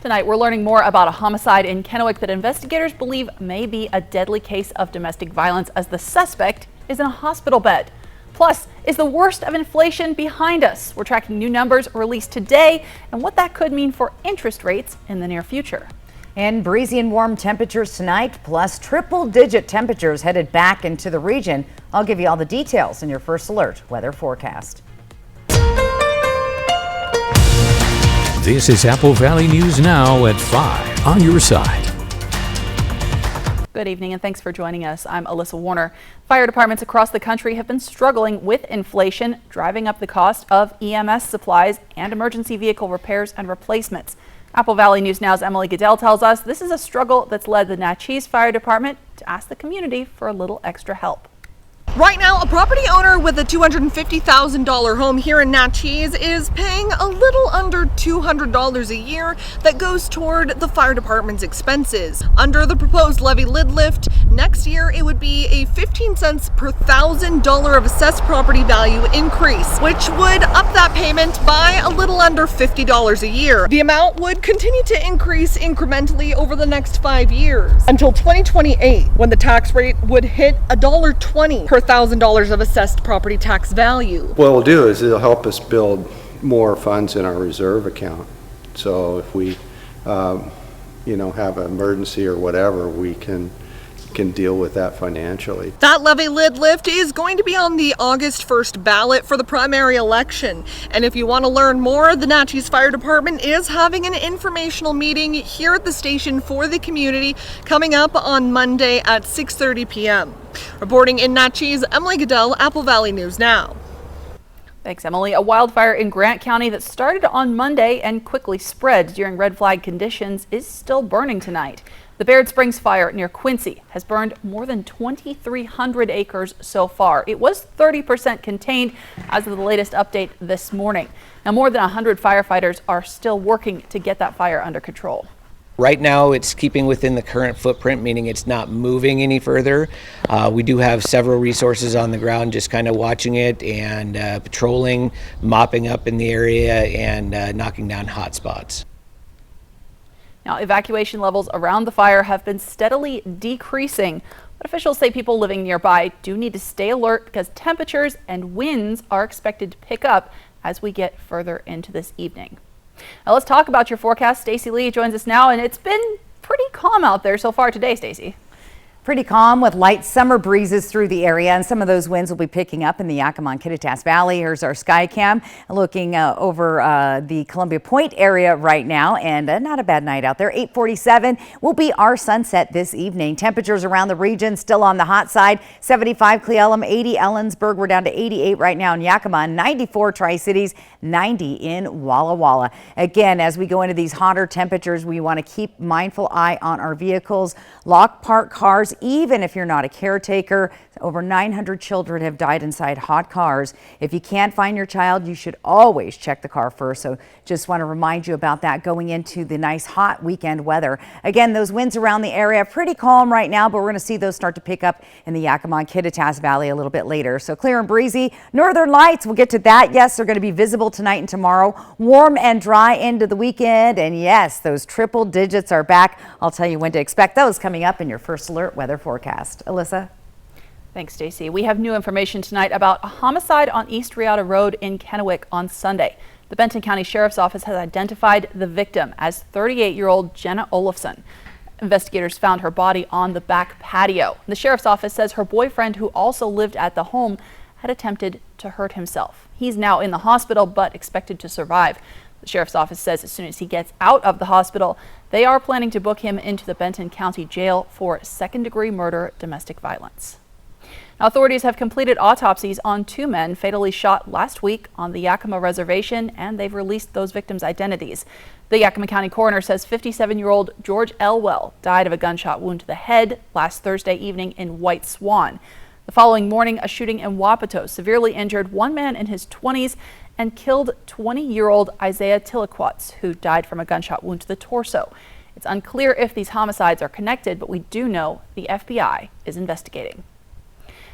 Tonight, we're learning more about a homicide in Kennewick that investigators believe may be a deadly case of domestic violence as the suspect is in a hospital bed. Plus, is the worst of inflation behind us? We're tracking new numbers released today and what that could mean for interest rates in the near future. And breezy and warm temperatures tonight, plus triple-digit temperatures headed back into the region. I'll give you all the details in your First Alert weather forecast. This is Apple Valley News Now at 5 on your side. Good evening and thanks for joining us. I'm Alyssa Warner. Fire departments across the country have been struggling with inflation, driving up the cost of EMS supplies and emergency vehicle repairs and replacements. Apple Valley News Now's Emily Goodell tells us this is a struggle that's led the Natchez Fire Department to ask the community for a little extra help. Right now, a property owner with a $250,000 home here in Natchez is paying a little under $200 a year that goes toward the fire department's expenses. Under the proposed levy lid lift, next year it would be a 15 cents per $1,000 of assessed property value increase, which would up that payment by a little under $50 a year. The amount would continue to increase incrementally over the next 5 years until 2028, when the tax rate would hit $1.20 per $1,000 of assessed property tax value. What it'll do is it'll help us build more funds in our reserve account. So if we, have an emergency or whatever, we can deal with that financially. That levy lid lift is going to be on the August 1st ballot for the primary election. And if you want to learn more, the Natchez Fire Department is having an informational meeting here at the station for the community coming up on Monday at 6:30 p.m. Reporting in Natchez, Emily Goodell, Apple Valley News Now. Thanks, Emily. A wildfire in Grant County that started on Monday and quickly spread during red flag conditions is still burning tonight. The Baird Springs fire near Quincy has burned more than 2,300 acres so far. It was 30% contained as of the latest update this morning. Now, more than 100 firefighters are still working to get that fire under control. Right now, it's keeping within the current footprint, meaning it's not moving any further. We do have several resources on the ground just kind of watching it and patrolling, mopping up in the area, and knocking down hot spots. Now, evacuation levels around the fire have been steadily decreasing, but officials say people living nearby do need to stay alert because temperatures and winds are expected to pick up as we get further into this evening. Now let's talk about your forecast. Stacy Lee joins us now, and it's been pretty calm out there so far today, Stacy. Pretty calm with light summer breezes through the area, and some of those winds will be picking up in the Yakima-Kittitas Valley. Here's our sky cam looking over the Columbia Point area right now, and not a bad night out there. 8:47 will be our sunset this evening. Temperatures around the region still on the hot side. 75 Cle Elum, 80 Ellensburg. We're down to 88 right now in Yakima, 94 Tri-Cities, 90 in Walla Walla. Again, as we go into these hotter temperatures, we want to keep mindful eye on our vehicles. Lock park cars. Even if you're not a caretaker, over 900 children have died inside hot cars. If you can't find your child, you should always check the car first. So just want to remind you about that going into the nice hot weekend weather. Again, those winds around the area pretty calm right now, but we're going to see those start to pick up in the Yakima-Kittitas Valley a little bit later. So clear and breezy. Northern lights, we'll get to that. Yes, they're going to be visible tonight and tomorrow. Warm and dry into the weekend. And yes, those triple digits are back. I'll tell you when to expect those coming up in your First Alert weather forecast. Alyssa? Thanks, Stacy. We have new information tonight about a homicide on East Riata Road in Kennewick on Sunday. The Benton County Sheriff's Office has identified the victim as 38-year-old Jenna Olafson. Investigators found her body on the back patio. The Sheriff's Office says her boyfriend, who also lived at the home, had attempted to hurt himself. He's now in the hospital but expected to survive. The Sheriff's Office says as soon as he gets out of the hospital, they are planning to book him into the Benton County Jail for second-degree murder, domestic violence. Now, authorities have completed autopsies on 2 men fatally shot last week on the Yakima Reservation, and they've released those victims' identities. The Yakima County coroner says 57-year-old George Elwell died of a gunshot wound to the head last Thursday evening in White Swan. The following morning, a shooting in Wapato severely injured one man in his 20s and killed 20-year-old Isaiah Tilliquatz, who died from a gunshot wound to the torso. It's unclear if these homicides are connected, but we do know the FBI is investigating.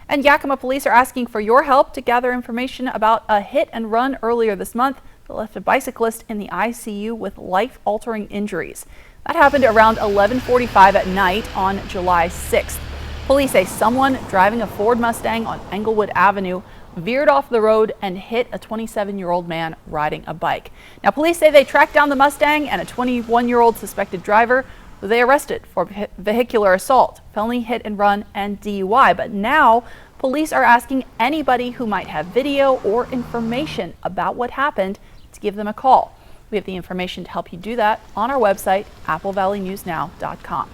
And Yakima police are asking for your help to gather information about a hit and run earlier this month that left a bicyclist in the ICU with life-altering injuries. That happened around 11:45 at night on July 6th. Police say someone driving a Ford Mustang on Englewood Avenue veered off the road and hit a 27-year-old man riding a bike. Now, police say they tracked down the Mustang and a 21-year-old suspected driver, who they arrested for vehicular assault, felony hit and run, and DUI. But now, police are asking anybody who might have video or information about what happened to give them a call. We have the information to help you do that on our website, applevalleynewsnow.com.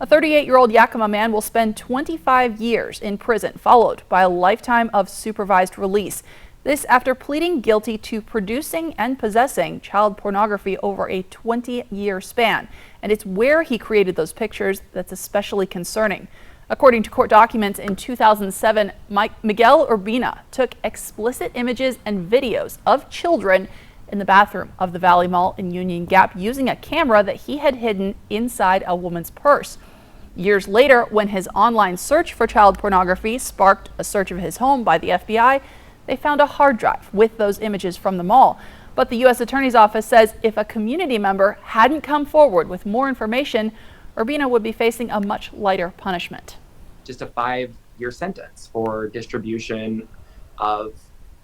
A 38-year-old Yakima man will spend 25 years in prison, followed by a lifetime of supervised release. This after pleading guilty to producing and possessing child pornography over a 20-year span. And it's where he created those pictures that's especially concerning. According to court documents, in 2007, Miguel Urbina took explicit images and videos of children in the bathroom of the Valley Mall in Union Gap using a camera that he had hidden inside a woman's purse. Years later, when his online search for child pornography sparked a search of his home by the FBI, they found a hard drive with those images from the mall. But the U.S. Attorney's Office says if a community member hadn't come forward with more information, Urbina would be facing a much lighter punishment. Just a 5-year sentence for distribution of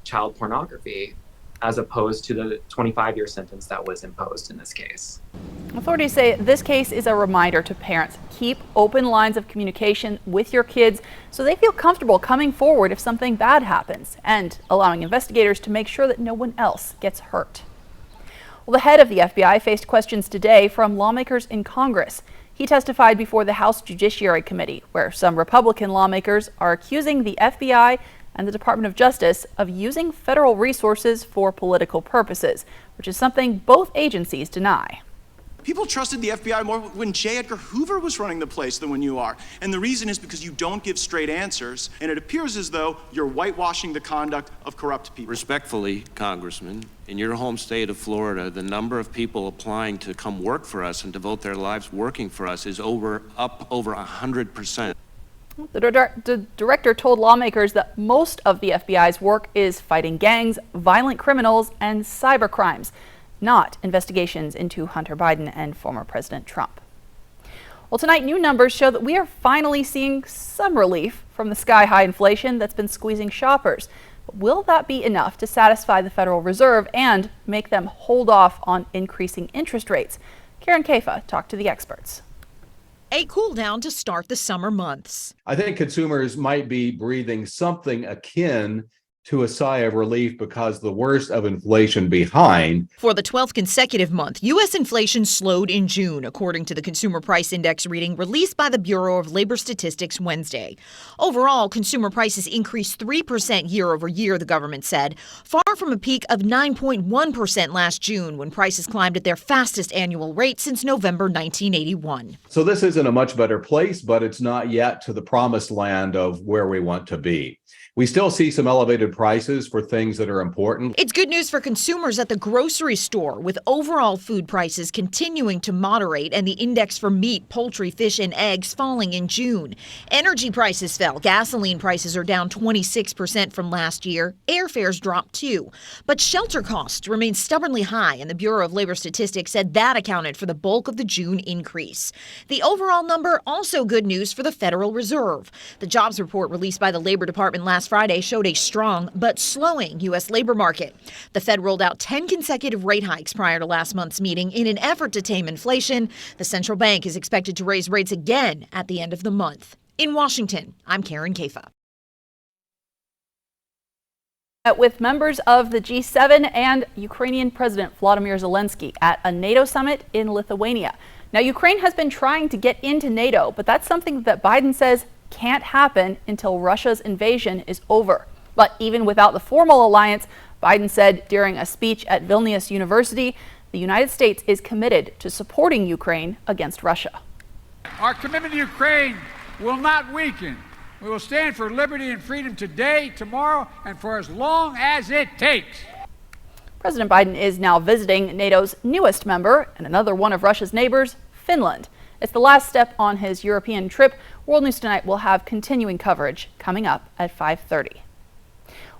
child pornography, as opposed to the 25-year sentence that was imposed in this case. Authorities say this case is a reminder to parents. Keep open lines of communication with your kids so they feel comfortable coming forward if something bad happens, and allowing investigators to make sure that no one else gets hurt. Well, the head of the FBI faced questions today from lawmakers in Congress. He testified before the House Judiciary Committee, where some Republican lawmakers are accusing the FBI and the Department of Justice of using federal resources for political purposes, which is something both agencies deny. People trusted the FBI more when J. Edgar Hoover was running the place than when you are. And the reason is because you don't give straight answers, and it appears as though you're whitewashing the conduct of corrupt people. Respectfully, Congressman, in your home state of Florida, the number of people applying to come work for us and devote their lives working for us is up over 100%. The director told lawmakers that most of the FBI's work is fighting gangs, violent criminals, and cyber crimes, not investigations into Hunter Biden and former President Trump. Well, tonight, new numbers show that we are finally seeing some relief from the sky-high inflation that's been squeezing shoppers. But will that be enough to satisfy the Federal Reserve and make them hold off on increasing interest rates? Karen Caifa talked to the experts. A cool down to start the summer months. I think consumers might be breathing something akin to a sigh of relief because the worst of inflation behind. For the 12th consecutive month, U.S. inflation slowed in June, according to the Consumer Price Index reading released by the Bureau of Labor Statistics Wednesday. Overall, consumer prices increased 3% year over year, the government said, far from a peak of 9.1% last June when prices climbed at their fastest annual rate since November 1981. So this isn't a much better place, but it's not yet to the promised land of where we want to be. We still see some elevated prices for things that are important. It's good news for consumers at the grocery store, with overall food prices continuing to moderate and the index for meat, poultry, fish, and eggs falling in June. Energy prices fell. Gasoline prices are down 26% from last year. Airfares dropped too. But shelter costs remain stubbornly high, and the Bureau of Labor Statistics said that accounted for the bulk of the June increase. The overall number also good news for the Federal Reserve. The jobs report released by the Labor Department last Friday showed a strong but slowing U.S. labor market. The Fed rolled out 10 consecutive rate hikes prior to last month's meeting in an effort to tame inflation. The central bank is expected to raise rates again at the end of the month. In Washington, I'm Karen Caifa. With members of the G7 and Ukrainian President Volodymyr Zelensky at a NATO summit in Lithuania. Now, Ukraine has been trying to get into NATO, but that's something that Biden says can't happen until Russia's invasion is over. But even without the formal alliance, Biden said during a speech at Vilnius University, the United States is committed to supporting Ukraine against Russia. Our commitment to Ukraine will not weaken. We will stand for liberty and freedom today, tomorrow, and for as long as it takes. President Biden is now visiting NATO's newest member and another one of Russia's neighbors, Finland. It's the last step on his European trip. World News Tonight will have continuing coverage coming up at 5:30.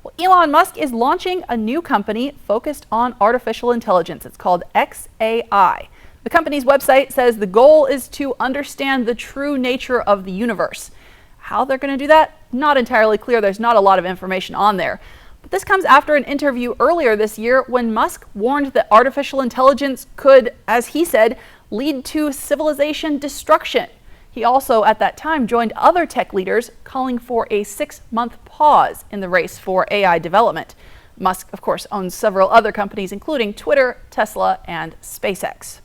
Well, Elon Musk is launching a new company focused on artificial intelligence. It's called xAI. The company's website says the goal is to understand the true nature of the universe. How they're going to do that? Not entirely clear. There's not a lot of information on there. But this comes after an interview earlier this year when Musk warned that artificial intelligence could, as he said, lead to civilization destruction. He also, at that time, joined other tech leaders calling for a 6-month pause in the race for AI development. Musk, of course, owns several other companies, including Twitter, Tesla, and SpaceX.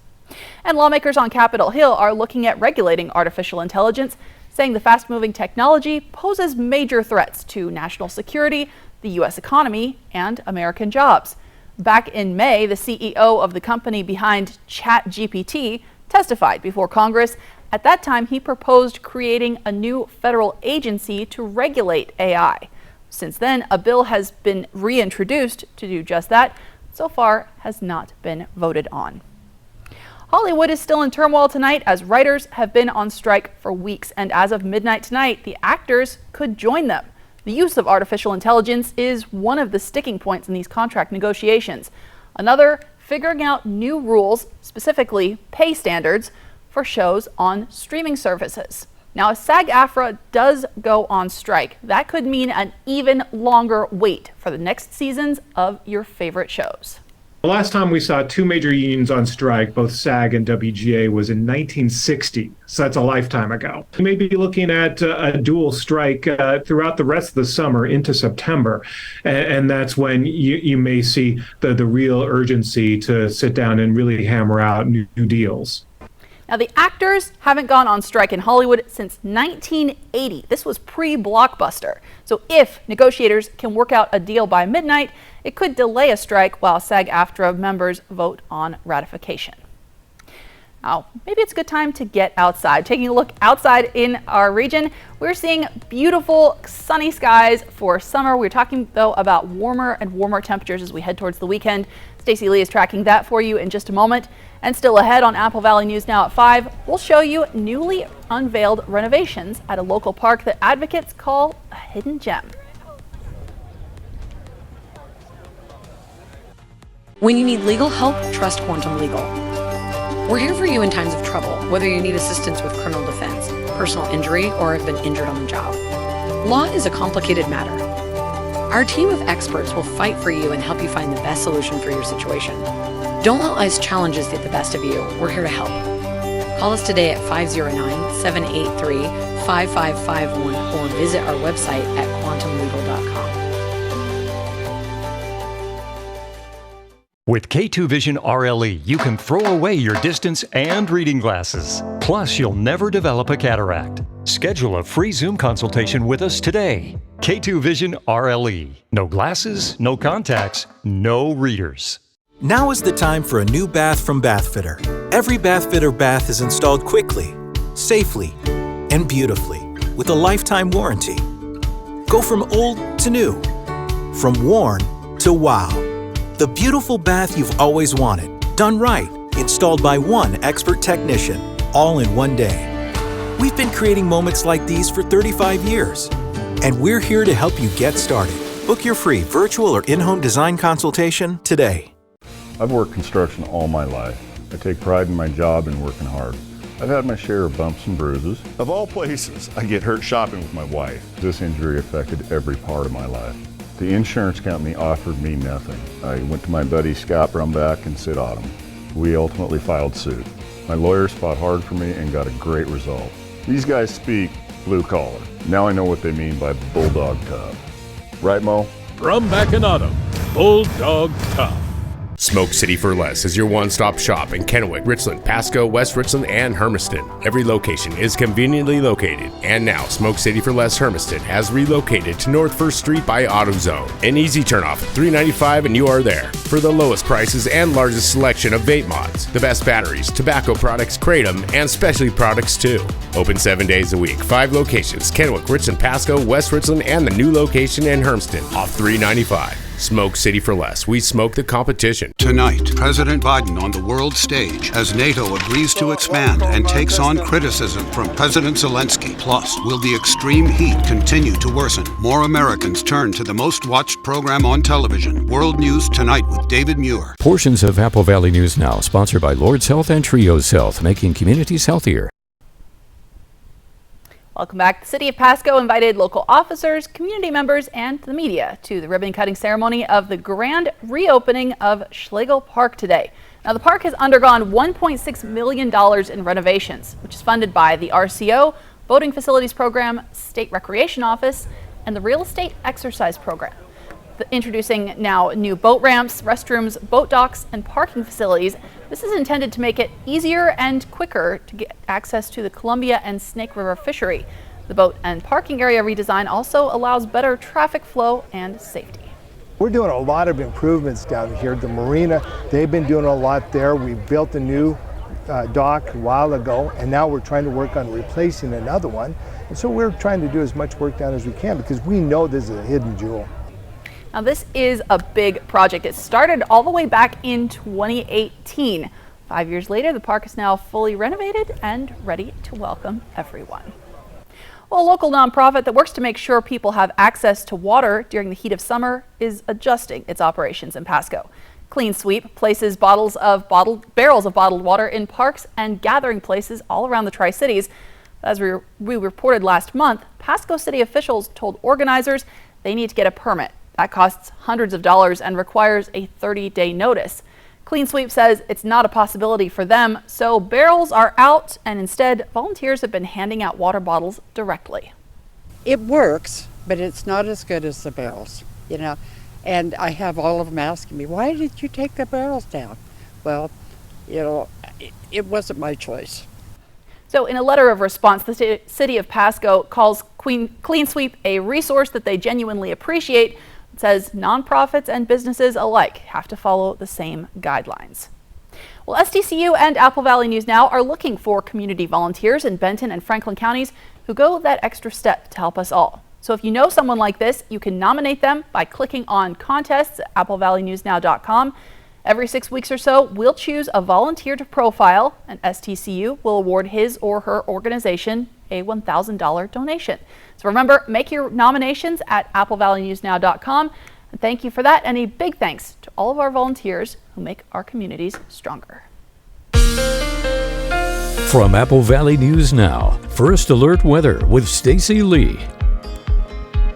And lawmakers on Capitol Hill are looking at regulating artificial intelligence, saying the fast-moving technology poses major threats to national security, the U.S. economy, and American jobs. Back in May, the CEO of the company behind ChatGPT testified before Congress. At that time, he proposed creating a new federal agency to regulate AI. Since then, a bill has been reintroduced to do just that. So far, has not been voted on. Hollywood is still in turmoil tonight as writers have been on strike for weeks, and as of midnight tonight, the actors could join them. The use of artificial intelligence is one of the sticking points in these contract negotiations. Another, figuring out new rules, specifically pay standards, for shows on streaming services. Now, if SAG-AFTRA does go on strike, that could mean an even longer wait for the next seasons of your favorite shows. The last time we saw two major unions on strike, both SAG and WGA, was in 1960, so that's a lifetime ago. We may be looking at a dual strike throughout the rest of the summer into September, and that's when you may see the real urgency to sit down and really hammer out new deals. Now, the actors haven't gone on strike in Hollywood since 1980. This was pre-Blockbuster. So if negotiators can work out a deal by midnight, it could delay a strike while SAG-AFTRA members vote on ratification. Now, maybe it's a good time to get outside. Taking a look outside in our region, we're seeing beautiful sunny skies for summer. We're talking, though, about warmer and warmer temperatures as we head towards the weekend. Stacey Lee is tracking that for you in just a moment. And still ahead on Apple Valley News Now at 5, we'll show you newly unveiled renovations at a local park that advocates call a hidden gem. When you need legal help, trust Quantum Legal. We're here for you in times of trouble, whether you need assistance with criminal defense, personal injury, or have been injured on the job. Law is a complicated matter. Our team of experts will fight for you and help you find the best solution for your situation. Don't let life's challenges get the best of you. We're here to help. Call us today at 509-783-5551 or visit our website at quantumlegal.com. With K2 Vision RLE, you can throw away your distance and reading glasses. Plus, you'll never develop a cataract. Schedule a free Zoom consultation with us today. K2 Vision RLE. No glasses, no contacts, no readers. Now is the time for a new bath from Bathfitter. Every Bathfitter bath is installed quickly, safely, and beautifully with a lifetime warranty. Go from old to new, from worn to wow. The beautiful bath you've always wanted, done right, installed by one expert technician, all in one day. We've been creating moments like these for 35 years, and we're here to help you get started. Book your free virtual or in-home design consultation today. I've worked construction all my life. I take pride in my job and working hard. I've had my share of bumps and bruises. Of all places, I get hurt shopping with my wife. This injury affected every part of my life. The insurance company offered me nothing. I went to my buddy Scott Brumback and Sid Autumn. We ultimately filed suit. My lawyers fought hard for me and got a great result. These guys speak blue collar. Now I know what they mean by bulldog tough. Right, Mo? Brumback and Autumn, bulldog tough. Smoke City for Less is your one-stop shop in Kennewick, Richland, Pasco, West Richland, and Hermiston. Every location is conveniently located, and now Smoke City for Less Hermiston has relocated to North 1st Street by AutoZone. An easy turnoff, $3.95, and you are there. For the lowest prices and largest selection of vape mods, the best batteries, tobacco products, Kratom, and specialty products too. Open 7 days a week, 5 locations, Kennewick, Richland, Pasco, West Richland, and the new location in Hermiston, off $3.95. Smoke City for Less. We smoke the competition. Tonight, President Biden on the world stage as NATO agrees to expand and takes on criticism from President Zelensky. Plus, will the extreme heat continue to worsen? More Americans turn to the most watched program on television. World News Tonight with David Muir. Portions of Apple Valley News Now, sponsored by Lord's Health and Trios Health, making communities healthier. Welcome back. The City of Pasco invited local officers, community members, and the media to the ribbon-cutting ceremony of the grand reopening of Schlegel Park today. Now, the park has undergone $1.6 million in renovations, which is funded by the RCO, Boating Facilities Program, State Recreation Office, and the Real Estate Exercise Program. Introducing now new boat ramps, restrooms, boat docks, and parking facilities. This is intended to make it easier and quicker to get access to the Columbia and Snake River fishery. The boat and parking area redesign also allows better traffic flow and safety. We're doing a lot of improvements down here. The marina, they've been doing a lot there. We built a new dock a while ago, and now we're trying to work on replacing another one. And so we're trying to do as much work down as we can because we know this is a hidden jewel. Now, this is a big project. It started all the way back in 2018. 5 years later, the park is now fully renovated and ready to welcome everyone. Well, a local nonprofit that works to make sure people have access to water during the heat of summer is adjusting its operations in Pasco. Clean Sweep places barrels of bottled water in parks and gathering places all around the Tri-Cities. As we reported last month, Pasco City officials told organizers they need to get a permit. That costs hundreds of dollars and requires a 30-day notice. Clean Sweep says it's not a possibility for them, so barrels are out, and instead, volunteers have been handing out water bottles directly. It works, but it's not as good as the barrels, you know. And I have all of them asking me, why did you take the barrels down? Well, you know, it wasn't my choice. So in a letter of response, the City of Pasco calls Clean Sweep a resource that they genuinely appreciate. It says nonprofits and businesses alike have to follow the same guidelines. Well, STCU and Apple Valley News Now are looking for community volunteers in Benton and Franklin counties who go that extra step to help us all. So if you know someone like this, you can nominate them by clicking on contests at applevalleynewsnow.com. Every 6 weeks or so, we'll choose a volunteer to profile, and STCU will award his or her organization a $1,000 donation. So remember, make your nominations at applevalleynewsnow.com. And thank you for that, and a big thanks to all of our volunteers who make our communities stronger. From Apple Valley News Now, First Alert Weather with Stacy Lee.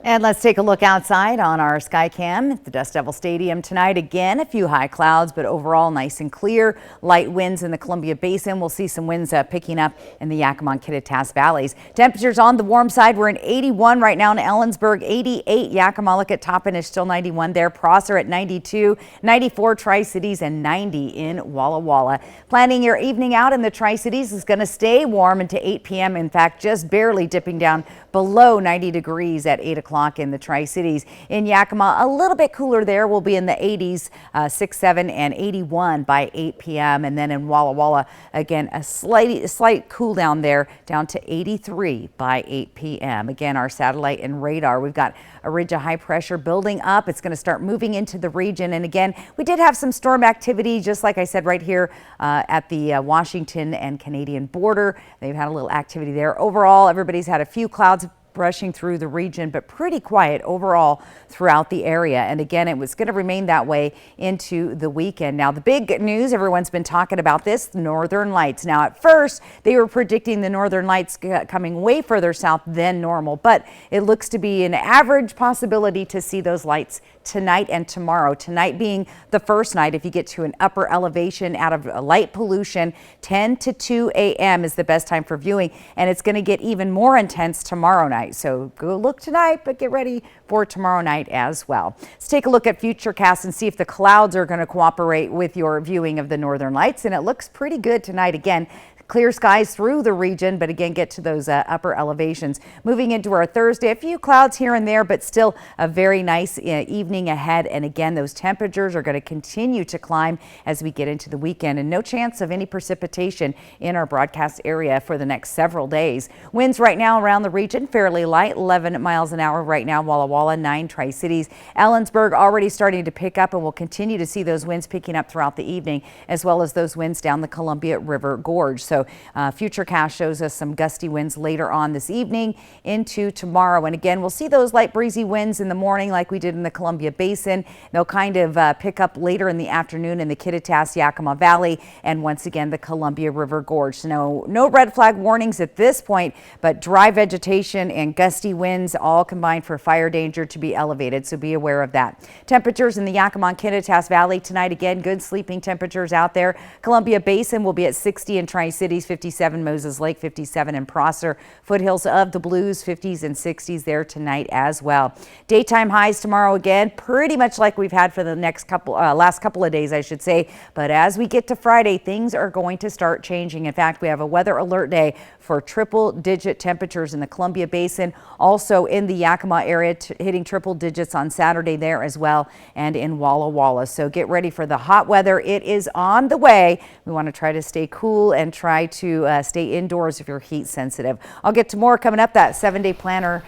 And let's take a look outside on our Skycam at the Dust Devil Stadium tonight. Again, a few high clouds, but overall nice and clear. Light winds in the Columbia Basin. We'll see some winds picking up in the Yakima-Kittitas valleys. Temperatures on the warm side. We're in 81 right now in Ellensburg, 88 Yakima. Look at Toppenish, still 91 there. Prosser at 92, 94 Tri-Cities, and 90 in Walla Walla. Planning your evening out in the Tri-Cities is going to stay warm into 8 p.m. In fact, just barely dipping down below 90 degrees at 8 o'clock in the Tri-Cities. In Yakima, a little bit cooler there. We'll be in the 80s, 6, 7, and 81 by 8 p.m. And then in Walla Walla, again, a slight cool down there, down to 83 by 8 p.m. Again, our satellite and radar, we've got a ridge of high pressure building up. It's going to start moving into the region. And again, we did have some storm activity, just like I said, right here at the Washington and Canadian border. They've had a little activity there. Overall, everybody's had a few clouds brushing through the region, but pretty quiet overall throughout the area. And again, it was going to remain that way into the weekend. Now, the big news, everyone's been talking about this, the Northern Lights. Now, at first, they were predicting the Northern Lights coming way further south than normal, but it looks to be an average possibility to see those lights tonight and tomorrow. Tonight being the first night, if you get to an upper elevation out of light pollution, 10 to 2 a.m. is the best time for viewing, and it's going to get even more intense tomorrow night. So go look tonight, but get ready for tomorrow night as well. Let's take a look at Futurecast and see if the clouds are going to cooperate with your viewing of the Northern Lights, and it looks pretty good tonight. Again, clear skies through the region, but again, get to those upper elevations. Moving into our Thursday, a few clouds here and there, but still a very nice evening ahead. And again, those temperatures are going to continue to climb as we get into the weekend, and no chance of any precipitation in our broadcast area for the next several days. Winds right now around the region fairly light, 11 miles an hour right now. Walla Walla, 9 Tri-Cities. Ellensburg already starting to pick up, and we'll continue to see those winds picking up throughout the evening, as well as those winds down the Columbia River Gorge. So Futurecast shows us some gusty winds later on this evening into tomorrow. And again, we'll see those light breezy winds in the morning like we did in the Columbia Basin. They'll kind of pick up later in the afternoon in the Kittitas, Yakima Valley, and once again the Columbia River Gorge. So no red flag warnings at this point, but dry vegetation and gusty winds all combined for fire danger to be elevated, so be aware of that. Temperatures in the Yakima and Kittitas Valley tonight, again, good sleeping temperatures out there. Columbia Basin will be at 60 in Tri-Cities, 57 Moses Lake, 57 in Prosser. Foothills of the Blues, 50s and 60s there tonight as well. Daytime highs tomorrow again, pretty much like we've had for the last couple of days, I should say. But as we get to Friday, things are going to start changing. In fact, we have a weather alert day for triple-digit temperatures in the Columbia Basin, also in the Yakima area, hitting triple digits on Saturday there as well, and in Walla Walla. So get ready for the hot weather. It is on the way. We want to try to stay cool and try to stay indoors if you're heat sensitive. I'll get to more coming up, that 7-day planner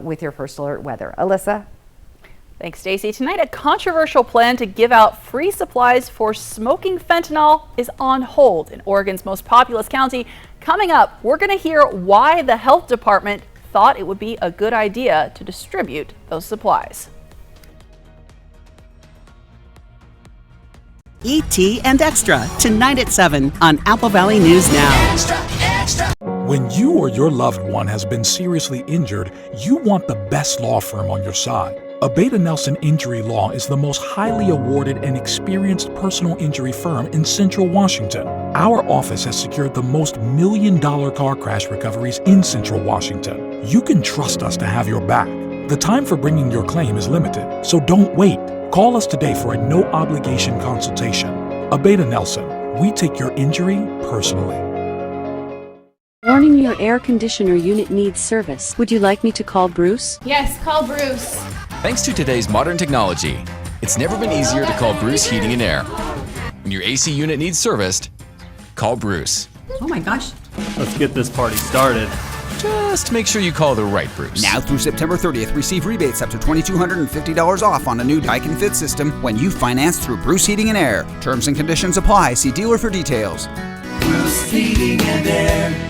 with your First Alert weather. Alyssa? Thanks, Stacey. Tonight, a controversial plan to give out free supplies for smoking fentanyl is on hold in Oregon's most populous county. Coming up, we're going to hear why the health department thought it would be a good idea to distribute those supplies. E.T. and Extra, tonight at 7 on Apple Valley News Now. When you or your loved one has been seriously injured, you want the best law firm on your side. Abeta Nelson Injury Law is the most highly awarded and experienced personal injury firm in Central Washington. Our office has secured the most million-dollar car crash recoveries in Central Washington. You can trust us to have your back. The time for bringing your claim is limited, so don't wait. Call us today for a no-obligation consultation. Abeta Nelson, we take your injury personally. Warning, your air conditioner unit needs service. Would you like me to call Bruce? Yes, call Bruce. Thanks to today's modern technology, it's never been easier to call Bruce Heating and Air. When your AC unit needs serviced, call Bruce. Oh my gosh. Let's get this party started. Just make sure you call the right Bruce. Now through September 30th, receive rebates up to $2,250 off on a new Daikin Fit system when you finance through Bruce Heating and Air. Terms and conditions apply. See dealer for details. Bruce Heating and Air.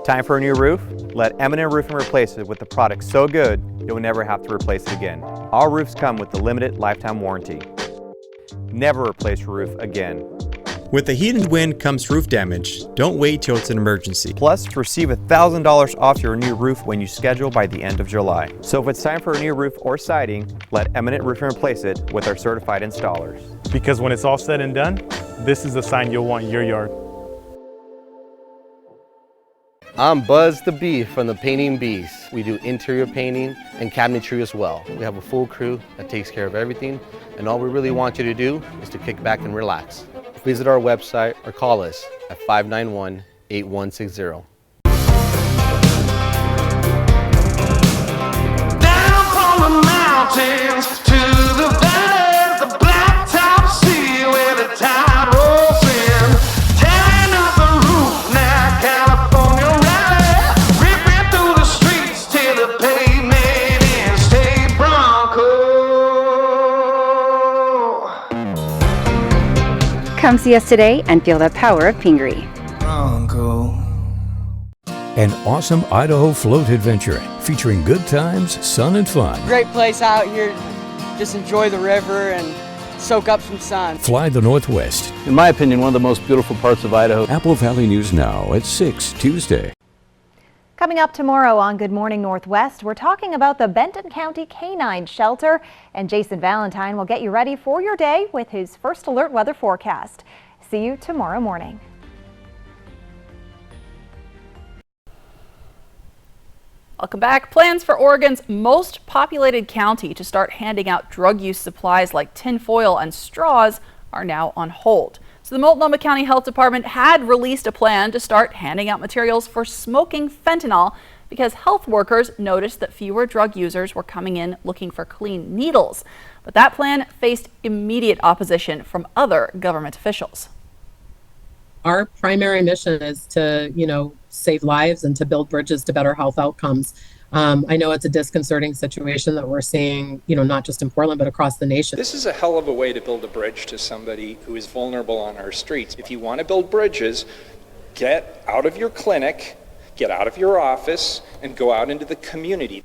Time for a new roof? Let M&M Roofing replace it with a product so good you'll never have to replace it again. Our roofs come with the limited lifetime warranty. Never replace your roof again. With the heat and wind comes roof damage. Don't wait till it's an emergency. Plus, receive $1,000 off your new roof when you schedule by the end of July. So if it's time for a new roof or siding, let Eminent Roofing replace it with our certified installers. Because when it's all said and done, this is the sign you'll want in your yard. I'm Buzz the Bee from the Painting Bees. We do interior painting and cabinetry as well. We have a full crew that takes care of everything, and all we really want you to do is to kick back and relax. Visit our website or call us at 591-8160. Down from the mountains to the valleys, the blacktop sea where the tide rolls in. Tearing up the roof now, California rally, ripping through the streets till the pavement in State Bronco. Come see us today and feel the power of Pingree. An awesome Idaho float adventure featuring good times, sun, and fun. Great place out here. Just enjoy the river and soak up some sun. Fly the Northwest. In my opinion, one of the most beautiful parts of Idaho. Apple Valley News Now at 6 Tuesday. Coming up tomorrow on Good Morning Northwest, we're talking about the Benton County Canine Shelter, and Jason Valentine will get you ready for your day with his First Alert weather forecast. See you tomorrow morning. Welcome back. Plans for Oregon's most populated county to start handing out drug use supplies like tinfoil and straws are now on hold. So the Multnomah County Health Department had released a plan to start handing out materials for smoking fentanyl because health workers noticed that fewer drug users were coming in looking for clean needles. But that plan faced immediate opposition from other government officials. Our primary mission is to, save lives and to build bridges to better health outcomes. I know it's a disconcerting situation that we're seeing, not just in Portland, but across the nation. This is a hell of a way to build a bridge to somebody who is vulnerable on our streets. If you want to build bridges, get out of your clinic, get out of your office, and go out into the community.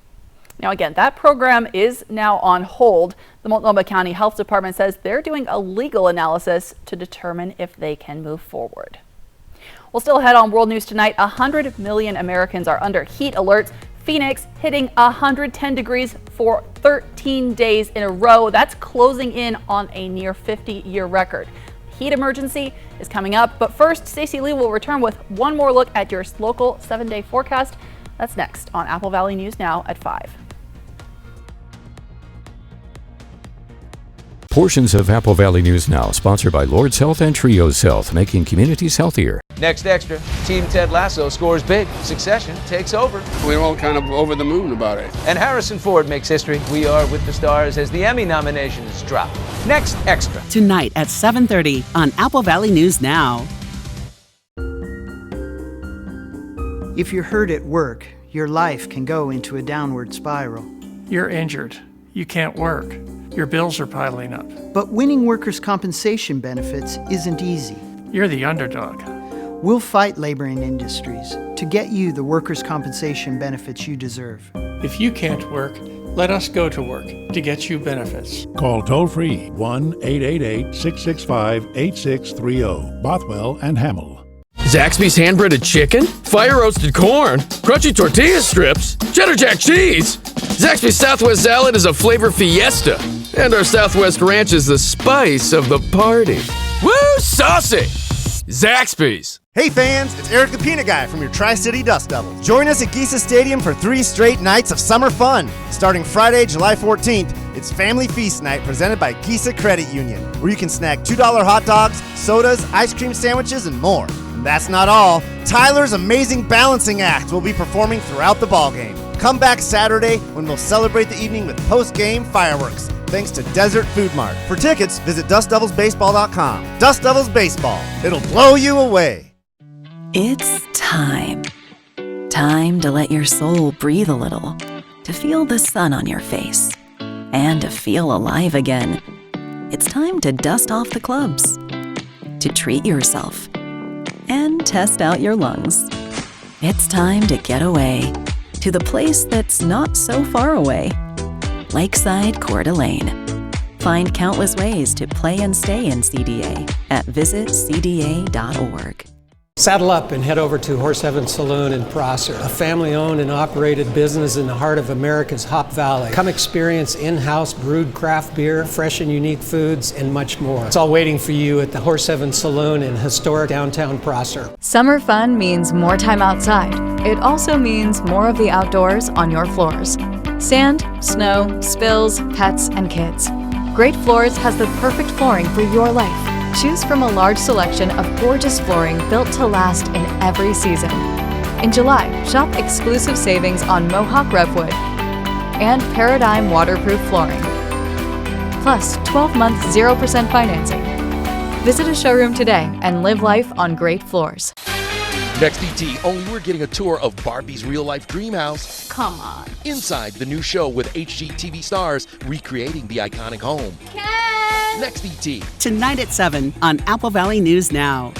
Now, again, that program is now on hold. The Multnomah County Health Department says they're doing a legal analysis to determine if they can move forward. We'll still ahead on World News Tonight. 100 million Americans are under heat alerts. Phoenix hitting 110 degrees for 13 days in a row. That's closing in on a near 50-year record. Heat emergency is coming up, but first, Stacey Lee will return with one more look at your local 7-day forecast. That's next on Apple Valley News Now at 5. Portions of Apple Valley News Now, sponsored by Lord's Health and Trios Health, making communities healthier. Next extra, Team Ted Lasso scores big. Succession takes over. We're all kind of over the moon about it. And Harrison Ford makes history. We are with the stars as the Emmy nominations drop. Next extra. Tonight at 7:30 on Apple Valley News Now. If you're hurt at work, your life can go into a downward spiral. You're injured. You can't work. Your bills are piling up. But winning workers' compensation benefits isn't easy. You're the underdog. We'll fight labor and industries to get you the workers' compensation benefits you deserve. If you can't work, let us go to work to get you benefits. Call toll-free 1-888-665-8630. Bothwell and Hamill. Zaxby's hand-breaded chicken, fire-roasted corn, crunchy tortilla strips, cheddar jack cheese. Zaxby's Southwest salad is a flavor fiesta, and our Southwest ranch is the spice of the party. Woo, saucy! Zaxby's. Hey fans, it's Eric the Peanut Guy from your Tri-City Dust Devils. Join us at Geisa Stadium for 3 straight nights of summer fun. Starting Friday, July 14th, it's Family Feast Night presented by Geisa Credit Union, where you can snag $2 hot dogs, sodas, ice cream sandwiches, and more. And that's not all. Tyler's Amazing Balancing Act will be performing throughout the ballgame. Come back Saturday when we'll celebrate the evening with post-game fireworks, thanks to Desert Food Mart. For tickets, visit DustDevilsBaseball.com. Dust Devils Baseball. It'll blow you away. It's time. Time to let your soul breathe a little, to feel the sun on your face, and to feel alive again. It's time to dust off the clubs, to treat yourself, and test out your lungs. It's time to get away to the place that's not so far away. Lakeside Coeur d'Alene. Find countless ways to play and stay in CDA at visitcda.org. Saddle up and head over to Horse Heaven Saloon in Prosser, a family-owned and operated business in the heart of America's Hop Valley. Come experience in-house brewed craft beer, fresh and unique foods, and much more. It's all waiting for you at the Horse Heaven Saloon in historic downtown Prosser. Summer fun means more time outside. It also means more of the outdoors on your floors. Sand, snow, spills, pets, and kids. Great Floors has the perfect flooring for your life. Choose from a large selection of gorgeous flooring built to last in every season. In July, shop exclusive savings on Mohawk Revwood and Paradigm waterproof flooring. Plus 12-month 0% financing. Visit a showroom today and live life on Great Floors. Next ET, only we're getting a tour of Barbie's real-life dream house. Come on. Inside the new show with HGTV stars recreating the iconic home. Ken! Next ET. Tonight at 7 on Apple Valley News Now.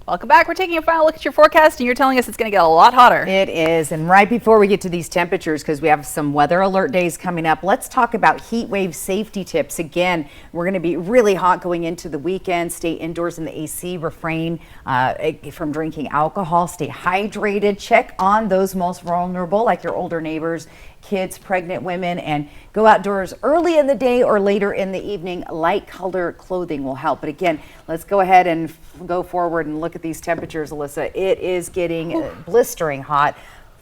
Welcome back. We're taking a final look at your forecast, and you're telling us it's going to get a lot hotter. It is. And right before we get to these temperatures, because we have some weather alert days coming up, let's talk about heat wave safety tips. Again, we're going to be really hot going into the weekend. Stay indoors in the AC. Refrain from drinking alcohol. Stay hydrated. Check on those most vulnerable, like your older neighbors, kids, pregnant women, and go outdoors early in the day or later in the evening. Light colored clothing will help. But again, let's go ahead and go forward and look at these temperatures, Alyssa. It is getting blistering hot.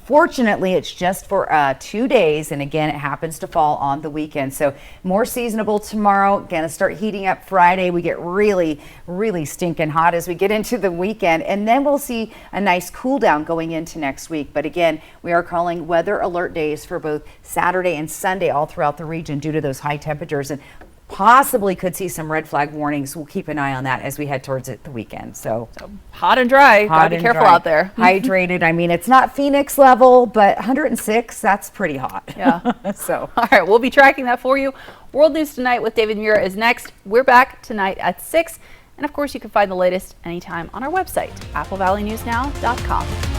Fortunately, it's just for 2 days, and again, it happens to fall on the weekend. So more seasonable tomorrow. Gonna start heating up Friday. We get really, really stinking hot as we get into the weekend, and then we'll see a nice cool down going into next week. But again, we are calling weather alert days for both Saturday and Sunday all throughout the region due to those high temperatures, and possibly could see some red flag warnings. We'll keep an eye on that as we head towards the weekend. So hot and dry. Gotta be careful out there. Hydrated. I mean, it's not Phoenix level, but 106, that's pretty hot. Yeah. So, all right, we'll be tracking that for you. World News Tonight with David Muir is next. We're back tonight at 6. And of course, you can find the latest anytime on our website, applevalleyNewsNow.com.